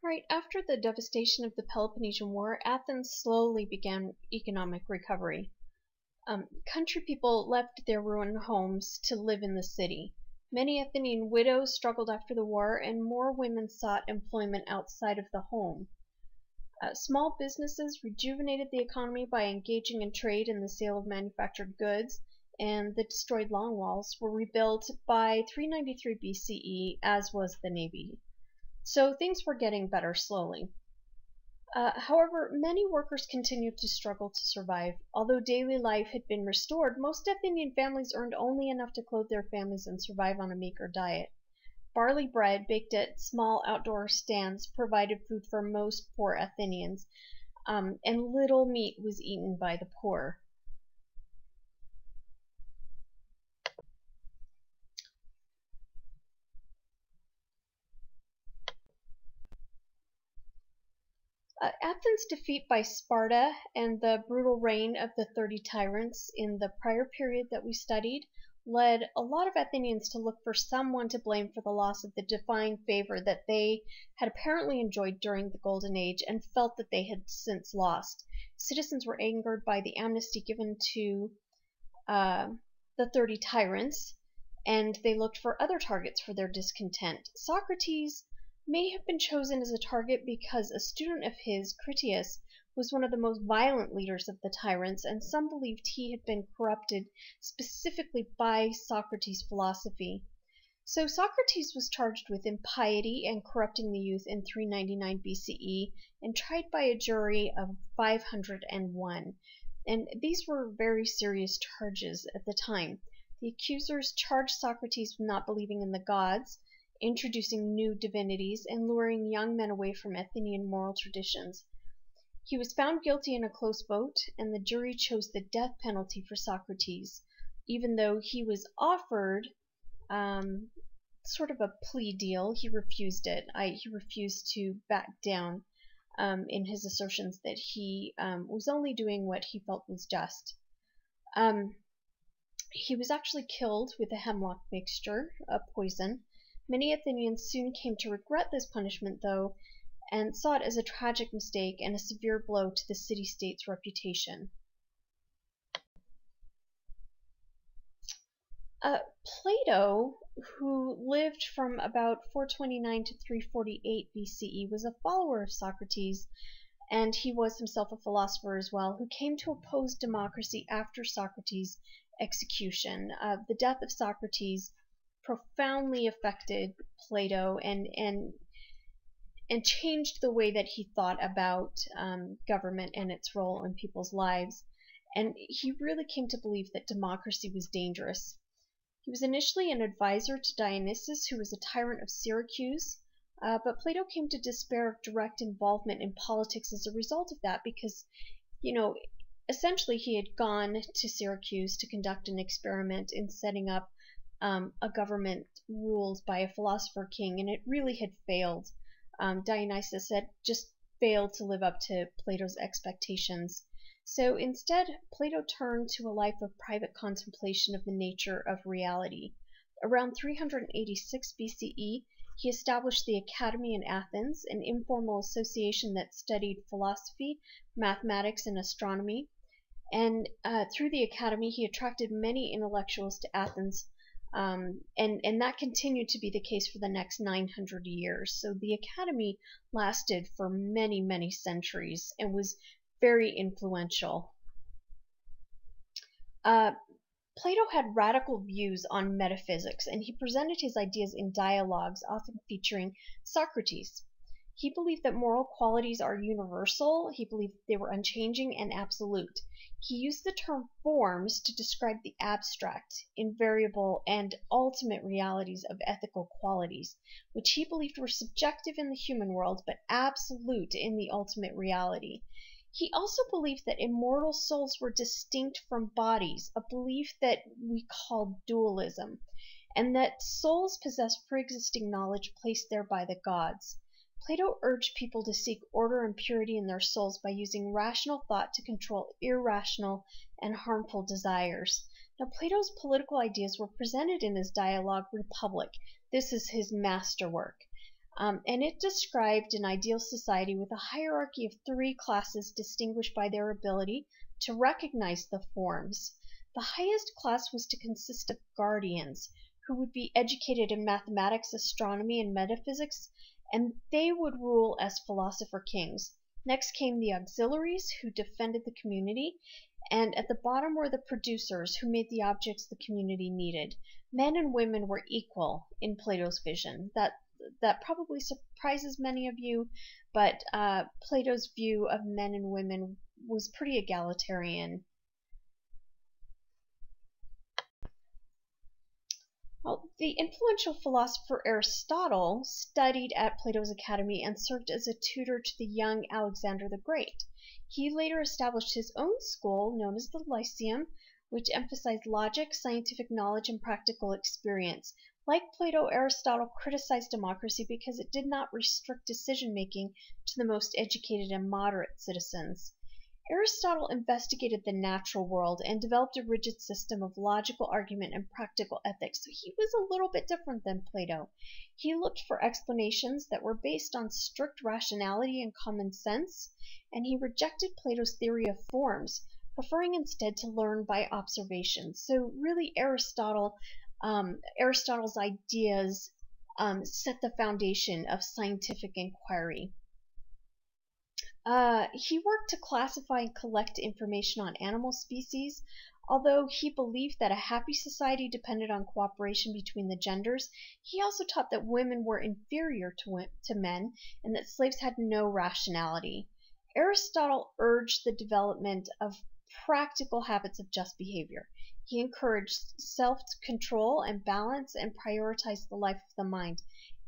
Right after the devastation of the Peloponnesian War, Athens slowly began economic recovery. Country people left their ruined homes to live in the city. Many Athenian widows struggled after the war, and more women sought employment outside of the home. Small businesses rejuvenated the economy by engaging in trade and the sale of manufactured goods, and the destroyed long walls were rebuilt by 393 BCE, as was the navy. So things were getting better slowly. However, many workers continued to struggle to survive. Although daily life had been restored, most Athenian families earned only enough to clothe their families and survive on a meager diet. Barley bread, baked at small outdoor stands, provided food for most poor Athenians, and little meat was eaten by the poor. Athens' defeat by Sparta and the brutal reign of the 30 tyrants in the prior period that we studied led a lot of Athenians to look for someone to blame for the loss of the divine favor that they had apparently enjoyed during the Golden Age and felt that they had since lost. Citizens were angered by the amnesty given to the 30 tyrants, and they looked for other targets for their discontent. Socrates may have been chosen as a target because a student of his, Critias, was one of the most violent leaders of the tyrants, and some believed he had been corrupted specifically by Socrates' philosophy. So Socrates was charged with impiety and corrupting the youth in 399 BCE and tried by a jury of 501. And these were very serious charges at the time. The accusers charged Socrates with not believing in the gods, introducing new divinities, and luring young men away from Athenian moral traditions. He was found guilty in a close vote, and the jury chose the death penalty for Socrates, even though he was offered sort of a plea deal. He refused it. He refused to back down in his assertions that he was only doing what he felt was just. He was actually killed with a hemlock mixture, a poison. Many Athenians soon came to regret this punishment, though, and saw it as a tragic mistake and a severe blow to the city-state's reputation. Plato, who lived from about 429 to 348 BCE, was a follower of Socrates, and he was himself a philosopher as well, who came to oppose democracy after Socrates' execution. The death of Socrates profoundly affected Plato and changed the way that he thought about government and its role in people's lives. And he really came to believe that democracy was dangerous. He was initially an advisor to Dionysius, who was a tyrant of Syracuse, but Plato came to despair of direct involvement in politics as a result of that because, essentially he had gone to Syracuse to conduct an experiment in setting up a government ruled by a philosopher king, and it really had failed. Dionysius had just failed to live up to Plato's expectations. So instead, Plato turned to a life of private contemplation of the nature of reality. Around 386 BCE, he established the Academy in Athens, an informal association that studied philosophy, mathematics, and astronomy. And through the Academy, he attracted many intellectuals to Athens, and that continued to be the case for the next 900 years. So the Academy lasted for many, many centuries and was very influential. Plato had radical views on metaphysics, and he presented his ideas in dialogues, often featuring Socrates. He believed that moral qualities are universal. He believed they were unchanging and absolute. He used the term forms to describe the abstract, invariable, and ultimate realities of ethical qualities, which he believed were subjective in the human world but absolute in the ultimate reality. He also believed that immortal souls were distinct from bodies, a belief that we call dualism, and that souls possess pre-existing knowledge placed there by the gods. Plato urged people to seek order and purity in their souls by using rational thought to control irrational and harmful desires. Now, Plato's political ideas were presented in his dialogue Republic. This is his masterwork. and it described an ideal society with a hierarchy of three classes distinguished by their ability to recognize the forms. The highest class was to consist of guardians, who would be educated in mathematics, astronomy, and metaphysics, and they would rule as philosopher kings. Next came the auxiliaries, who defended the community, and at the bottom were the producers, who made the objects the community needed. Men and women were equal in Plato's vision. That probably surprises many of you, but Plato's view of men and women was pretty egalitarian. Well, the influential philosopher Aristotle studied at Plato's academy and served as a tutor to the young Alexander the Great. He later established his own school, known as the Lyceum, which emphasized logic, scientific knowledge, and practical experience. Like Plato, Aristotle criticized democracy because it did not restrict decision-making to the most educated and moderate citizens. Aristotle investigated the natural world and developed a rigid system of logical argument and practical ethics, so he was a little bit different than Plato. He looked for explanations that were based on strict rationality and common sense, and he rejected Plato's theory of forms, preferring instead to learn by observation. So really Aristotle's ideas set the foundation of scientific inquiry. He worked to classify and collect information on animal species. Although he believed that a happy society depended on cooperation between the genders, he also taught that women were inferior to men and that slaves had no rationality. Aristotle urged the development of practical habits of just behavior. He encouraged self-control and balance and prioritized the life of the mind.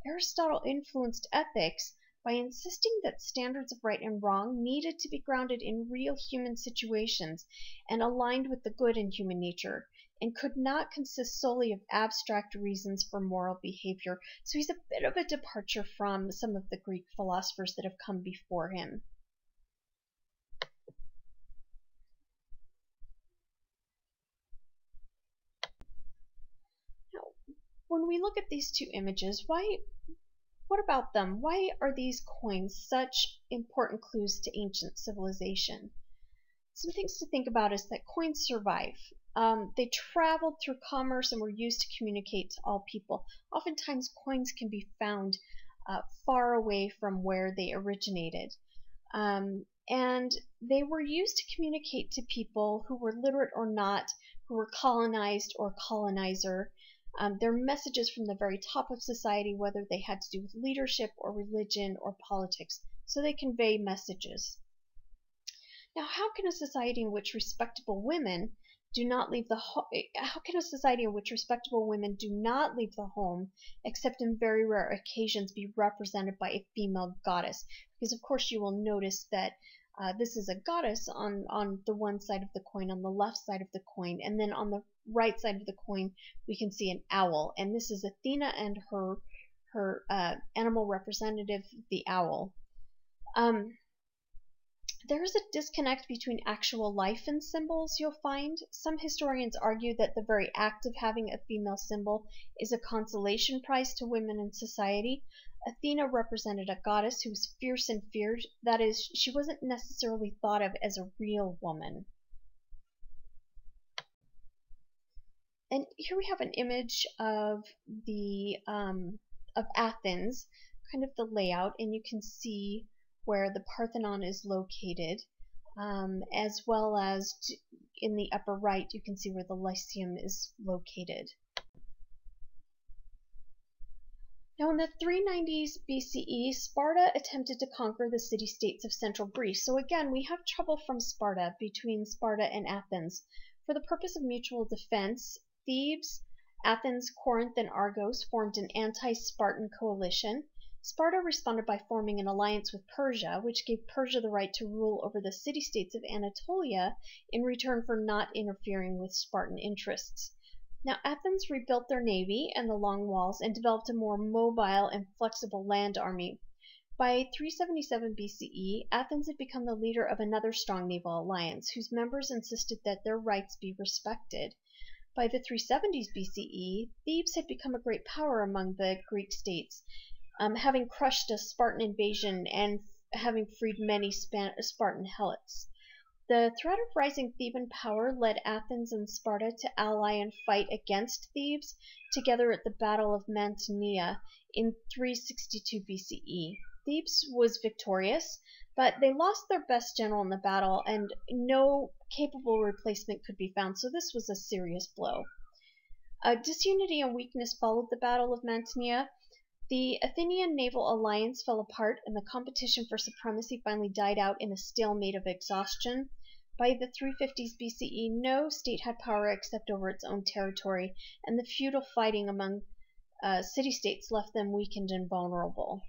Aristotle influenced ethics by insisting that standards of right and wrong needed to be grounded in real human situations and aligned with the good in human nature, and could not consist solely of abstract reasons for moral behavior. So he's a bit of a departure from some of the Greek philosophers that have come before him. Now, when we look at these two images, what about them? Why are these coins such important clues to ancient civilization? Some things to think about is that coins survive. They traveled through commerce and were used to communicate to all people. Oftentimes coins can be found far away from where they originated. And they were used to communicate to people who were literate or not, who were colonized or colonizer. They're messages from the very top of society, whether they had to do with leadership or religion or politics. So they convey messages. Now, how can a society in which respectable women do not leave the home except in very rare occasions be represented by a female goddess? Because of course you will notice that this is a goddess on the one side of the coin, on the left side of the coin, and then on the right side of the coin we can see an owl, and this is Athena and her animal representative, the owl. There is a disconnect between actual life and symbols, you'll find. Some historians argue that the very act of having a female symbol is a consolation prize to women in society. Athena represented a goddess who was fierce and feared. That is, she wasn't necessarily thought of as a real woman. And here we have an image of Athens, kind of the layout, and you can see where the Parthenon is located, as well as in the upper right you can see where the Lyceum is located. Now in the 390s BCE, Sparta attempted to conquer the city-states of central Greece. So again, we have trouble from Sparta, between Sparta and Athens. For the purpose of mutual defense, Thebes, Athens, Corinth, and Argos formed an anti-Spartan coalition. Sparta responded by forming an alliance with Persia, which gave Persia the right to rule over the city-states of Anatolia in return for not interfering with Spartan interests. Now, Athens rebuilt their navy and the long walls and developed a more mobile and flexible land army. By 377 BCE, Athens had become the leader of another strong naval alliance, whose members insisted that their rights be respected. By the 370s BCE, Thebes had become a great power among the Greek states, having crushed a Spartan invasion and having freed many Spartan helots. The threat of rising Theban power led Athens and Sparta to ally and fight against Thebes together at the Battle of Mantinea in 362 BCE. Thebes was victorious, but they lost their best general in the battle, and no capable replacement could be found, so this was a serious blow. Disunity and weakness followed the Battle of Mantinea. The Athenian naval alliance fell apart, and the competition for supremacy finally died out in a stalemate of exhaustion. By the 350s BCE, no state had power except over its own territory, and the feudal fighting among city-states left them weakened and vulnerable.